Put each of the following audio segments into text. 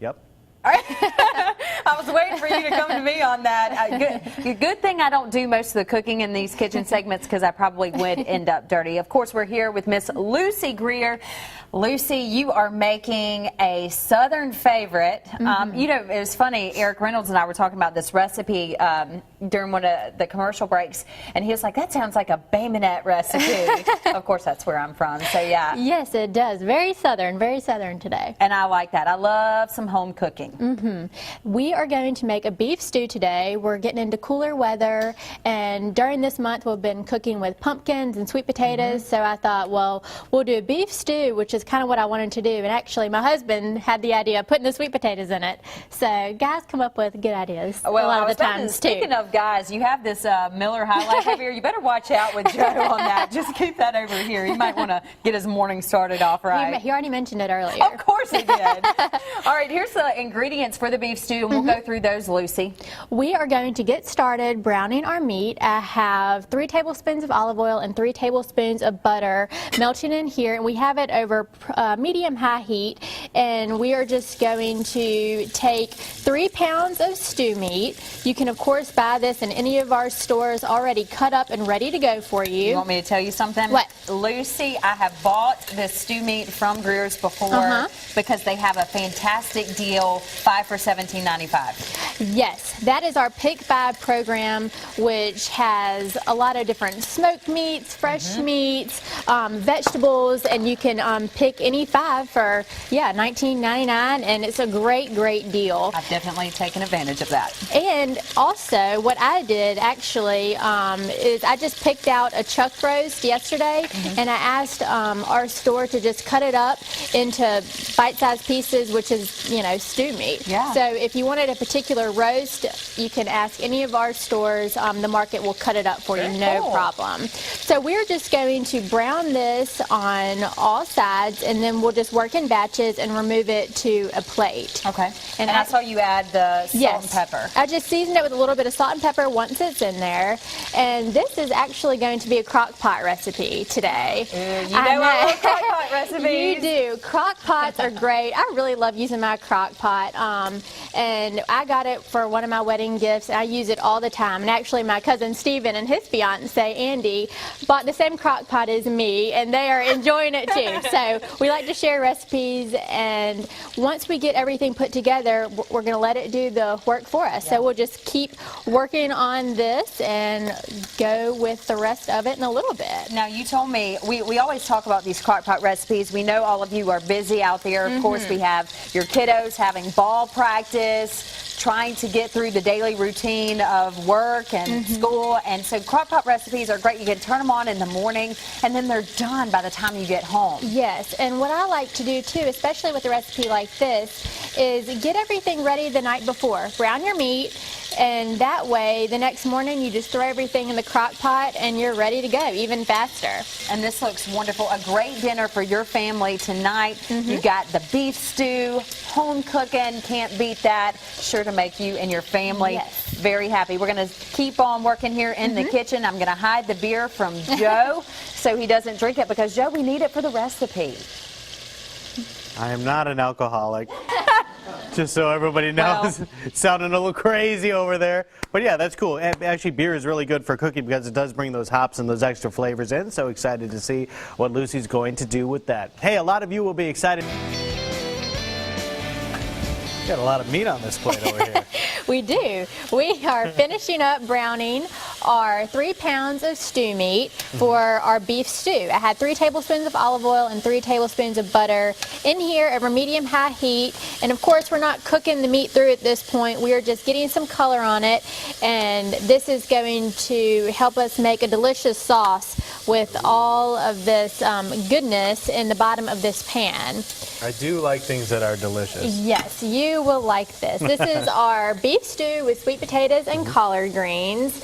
Yep. I was waiting for you to come to me on that. Good thing I don't do most of the cooking in these kitchen segments because I probably would end up dirty. Of course, we're here with Miss Lucy Greer. Lucy, you are making a Southern favorite. You know, it was funny, Eric Reynolds and I were talking about this recipe during one of the commercial breaks, and he was like, that sounds like a Bay Minette recipe. Of course, that's where I'm from, so yeah. Yes, it does. Very Southern today. And I like that. I love some home cooking. We are going to make a beef stew today. We're getting into cooler weather, and during this month we've been cooking with pumpkins and sweet potatoes, so I thought, well, we'll do a beef stew, which is kind of what I wanted to do, and actually my husband had the idea of putting the sweet potatoes in it. So guys come up with good ideas a lot of the times too. Speaking of guys, you have this Miller High Life over here. You better watch out with Joe on that. Just keep that over here. He might want to get his morning started off right. He already mentioned it earlier. Of course he did. All right, here's the ingredients for the beef stew, and we'll go through those, Lucy. We are going to get started browning our meat. I have 3 tablespoons of olive oil and 3 tablespoons of butter melting in here, and we have it over medium-high heat, and we are just going to take 3 pounds of stew meat. You can, of course, buy this in any of our stores already cut up and ready to go for you. You want me to tell you something? What? Lucy, I have bought this stew meat from Greer's before because they have a fantastic deal, 5 for $17.95. Yes, that is our Pick 5 program, which has a lot of different smoked meats, fresh meats, vegetables, and you can pick any 5 for, $19.99, and it's a great deal. I've definitely taken advantage of that. And also, what I did actually is I just picked out a chuck roast yesterday, and I asked our store to just cut it up into bite-sized pieces, which is, you know, stew meat. Yeah. So if you wanted a particular roast, you can ask any of our stores. The market will cut it up for you, no problem. So we're just going to brown this on all sides, and then we'll just work in batches and remove it to a plate. Okay. And I saw you add the salt and pepper. I just seasoned it with a little bit of salt and pepper once it's in there. And this is actually going to be a crock pot recipe today. You know I love crock pot recipes. You do. Crock pots are great. I really love using my crock pot. And I got it for one of my wedding gifts, and I use it all the time. And actually, my cousin Stephen and his fiance Andy bought the same crock pot as me, and they are enjoying it too. So we like to share recipes, and once we get everything put together, we're going to let it do the work for us. So we'll just keep working on this and go with the rest of it in a little bit. Now, you told me, we always talk about these crock pot recipes. We know all of you are busy out there. Of course, we have your kiddos having ball practice, trying to get through the daily routine of work and school, and so crock pot recipes are great. You can turn them on in the morning, and then they're done by the time you get home. Yes, and what I like to do too, especially with a recipe like this, is get everything ready the night before. Brown your meat, and that way the next morning you just throw everything in the crock pot and you're ready to go, even faster. And this looks wonderful. A great dinner for your family tonight. You got the beef stew, home cooking, can't beat that. Sure to make you and your family very happy. We're going to keep on working here in the kitchen. I'm going to hide the beer from Joe so he doesn't drink it, because Joe, we need it for the recipe. I am not an alcoholic. Just so everybody knows. It's sounding a little crazy over there. But yeah, that's cool. Actually, beer is really good for cooking because it does bring those hops and those extra flavors in. So excited to see what Lucy's going to do with that. Hey, a lot of you will be excited. Got a lot of meat on this plate over here. We do. We are finishing up browning our 3 pounds of stew meat for our beef stew. I had 3 tablespoons of olive oil and 3 tablespoons of butter in here over medium-high heat. And of course, we're not cooking the meat through at this point. We are just getting some color on it. And this is going to help us make a delicious sauce with all of this goodness in the bottom of this pan. I do like things that are delicious. Yes, you will like this. This is our beef stew with sweet potatoes and collard greens.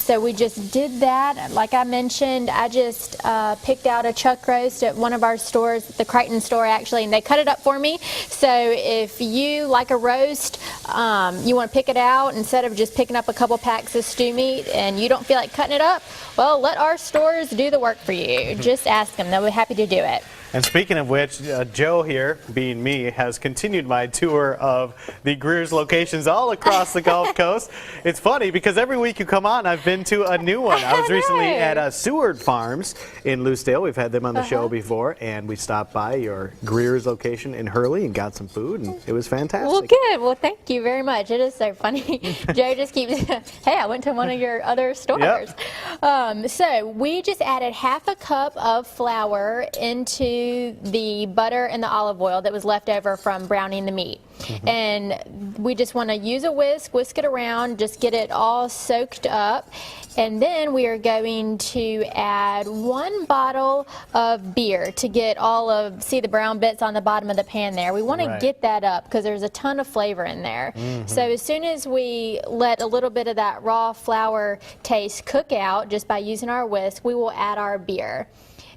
So we just did that. Like I mentioned, I just picked out a chuck roast at one of our stores, the Crichton store actually, and they cut it up for me. So if you like a roast, you want to pick it out instead of just picking up a couple packs of stew meat and you don't feel like cutting it up, well, let our stores do the work for you. Just ask them. They'll be happy to do it. And speaking of which, Joe here, being me, has continued my tour of the Greer's locations all across the Gulf Coast. It's funny because every week you come on, I've been to a new one. I was recently at Seward Farms in Loosedale. We've had them on the show before, and we stopped by your Greer's location in Hurley and got some food, and it was fantastic. Well, good. Well, thank you very much. It is so funny. Joe just keeps, hey, I went to one of your other stores. Yep. So we just added half a cup of flour into the butter and the olive oil that was left over from browning the meat. And we just want to use a whisk it around, just get it all soaked up. And then we are going to add 1 bottle of beer to get all of, see the brown bits on the bottom of the pan there. We want to get that up because there's a ton of flavor in there. So as soon as we let a little bit of that raw flour taste cook out just by using our whisk, we will add our beer.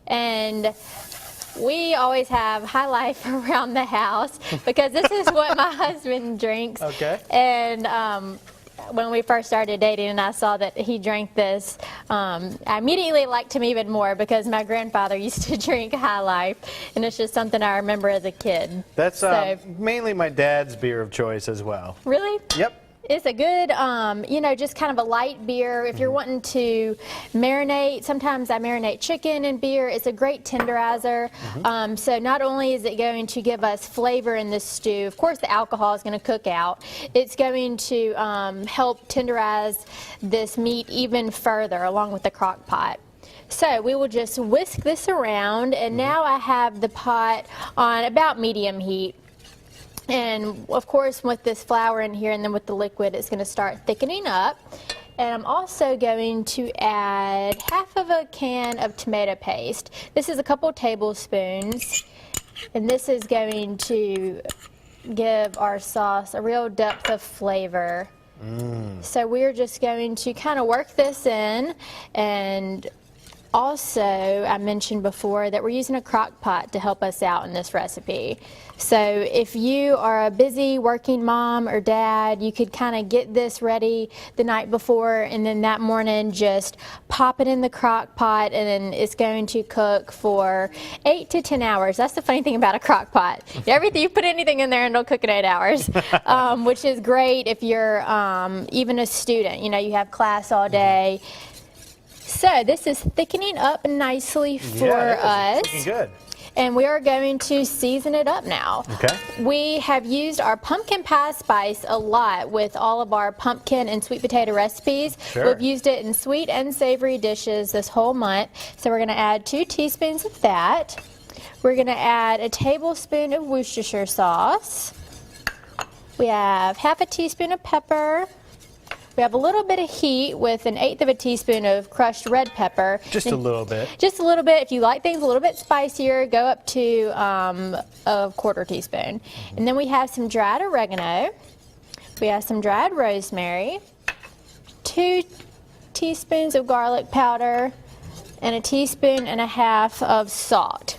And we always have High Life around the house because this is what my husband drinks. Okay. And when we first started dating and I saw that he drank this, I immediately liked him even more because my grandfather used to drink High Life, and it's just something I remember as a kid. That's mainly my dad's beer of choice as well. Really? Yep. It's a good, you know, just kind of a light beer. If you're wanting to marinate, sometimes I marinate chicken in beer. It's a great tenderizer. So not only is it going to give us flavor in this stew, of course the alcohol is going to cook out. It's going to help tenderize this meat even further along with the crock pot. So we will just whisk this around, and now I have the pot on about medium heat. And of course with this flour in here and then with the liquid, it's going to start thickening up. And I'm also going to add half of a can of tomato paste. This is a couple tablespoons, and this is going to give our sauce a real depth of flavor. So we're just going to kind of work this in. And also, I mentioned before that we're using a crock pot to help us out in this recipe. So if you are a busy working mom or dad, you could kind of get this ready the night before, and then that morning just pop it in the crock pot, and then it's going to cook for 8 to 10 hours. That's the funny thing about a crock pot. Everything, you put anything in there and it'll cook in 8 hours, which is great if you're even a student. You know, you have class all day. So this is thickening up nicely for us. It's looking good. And we are going to season it up now. Okay. We have used our pumpkin pie spice a lot with all of our pumpkin and sweet potato recipes. Sure. We've used it in sweet and savory dishes this whole month. So we're going to add 2 teaspoons of that. We're going to add a tablespoon of Worcestershire sauce. We have half a teaspoon of pepper. We have a little bit of heat with 1/8 of a teaspoon of crushed red pepper. Just a little bit. Just a little bit. If you like things a little bit spicier, go up to a 1/4 teaspoon. And then we have some dried oregano. We have some dried rosemary, 2 teaspoons of garlic powder, and 1.5 teaspoons of salt.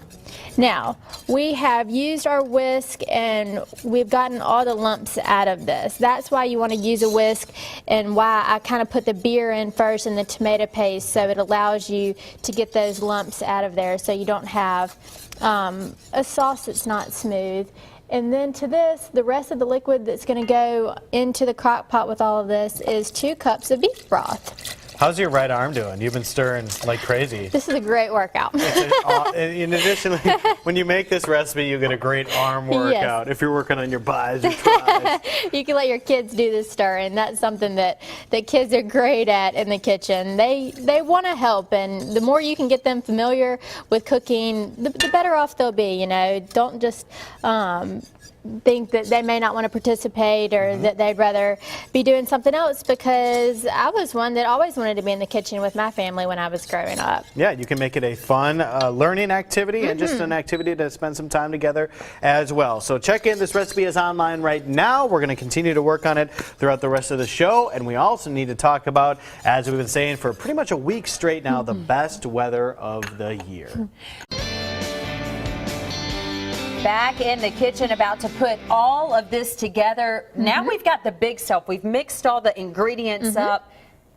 Now, we have used our whisk and we've gotten all the lumps out of this. That's why you want to use a whisk, and why I kind of put the beer in first and the tomato paste, so it allows you to get those lumps out of there so you don't have a sauce that's not smooth. And then to this, the rest of the liquid that's going to go into the crock pot with all of this is 2 cups of beef broth. How's your right arm doing? You've been stirring like crazy. This is a great workout. In addition, when you make this recipe, you get a great arm workout. If you're working on your buys, your tries. You can let your kids do the stirring. That's something that kids are great at in the kitchen. They want to help, and the more you can get them familiar with cooking, the better off they'll be. You know, don't just think that they may not want to participate, or that they'd rather be doing something else, because I was one that always wanted to be in the kitchen with my family when I was growing up. Yeah, you can make it a fun learning activity and just an activity to spend some time together as well. So check in. This recipe is online right now. We're going to continue to work on it throughout the rest of the show, and we also need to talk about, as we've been saying for pretty much a week straight now, the best weather of the year. Back in the kitchen, about to put all of this together. Now we've got the big stuff. We've mixed all the ingredients up.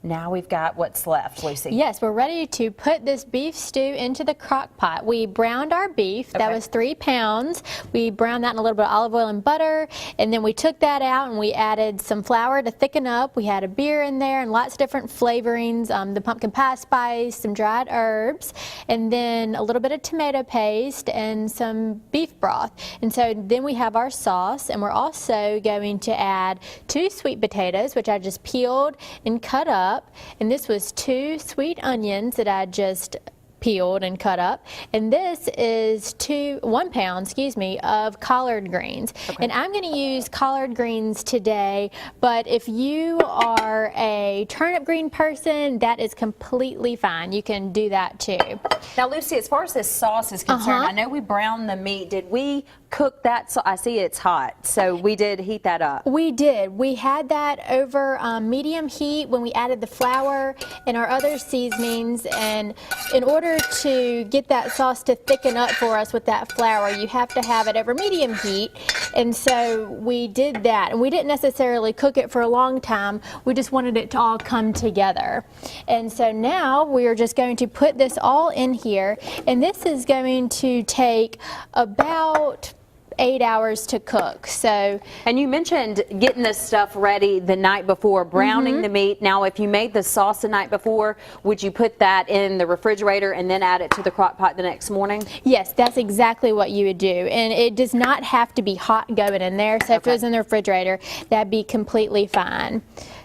Now we've got what's left, Lucy. Yes, we're ready to put this beef stew into the crock pot. We browned our beef. That was 3 pounds. We browned that in a little bit of olive oil and butter, and then we took that out and we added some flour to thicken up. We had a beer in there and lots of different flavorings, the pumpkin pie spice, some dried herbs, and then a little bit of tomato paste and some beef broth. And so then we have our sauce, and we're also going to add 2 sweet potatoes, which I just peeled and cut up. And this was 2 sweet onions that I just peeled and cut up, and this is 1 pound, excuse me, of collard greens. And I'm going to use collard greens today, but if you are a turnip green person, that is completely fine. You can do that too. Now, Lucy, as far as this sauce is concerned, I know we browned the meat. Did we cook that? So I see it's hot, so we did heat that up. We did. We had that over medium heat when we added the flour and our other seasonings, and in order to get that sauce to thicken up for us with that flour, you have to have it over medium heat, and so we did that. And we didn't necessarily cook it for a long time. We just wanted it to all come together. And so now we are just going to put this all in here, and this is going to take about 8 hours to cook. So, and you mentioned getting this stuff ready the night before, browning the meat. Now, if you made the sauce the night before, would you put that in the refrigerator and then add it to the crock pot the next morning? Yes, that's exactly what you would do. And it does not have to be hot going in there. So if it was in the refrigerator, that'd be completely fine.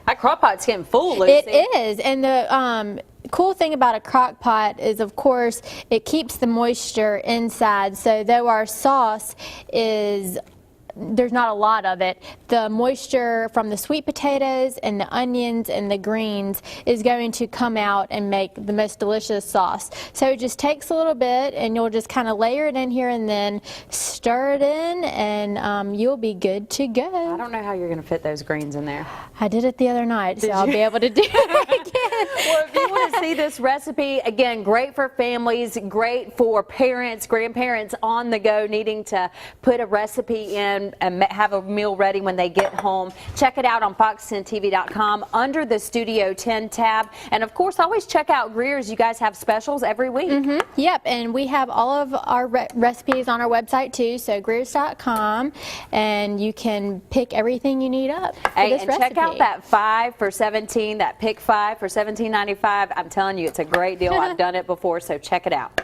That crock pot's getting full, Lucy. It is. And the cool thing about a crock pot is, of course, it keeps the moisture inside. So though our sauce is, there's not a lot of it, the moisture from the sweet potatoes and the onions and the greens is going to come out and make the most delicious sauce. So it just takes a little bit, and you'll just kind of layer it in here and then stir it in, and you'll be good to go. I don't know how you're going to fit those greens in there. I did it the other night, so I'll be able to do it again. Well, if you want to see this recipe, again, great for families, great for parents, grandparents on the go needing to put a recipe in and have a meal ready when they get home. Check it out on fox10tv.com under the Studio 10 tab. And of course, always check out Greer's. You guys have specials every week. Yep, and we have all of our recipes on our website too, so greers.com, and you can pick everything you need up for this and recipe. Check out that 5 for $17, that pick 5 for $17.95. I'm telling you, it's a great deal. I've done it before, so check it out.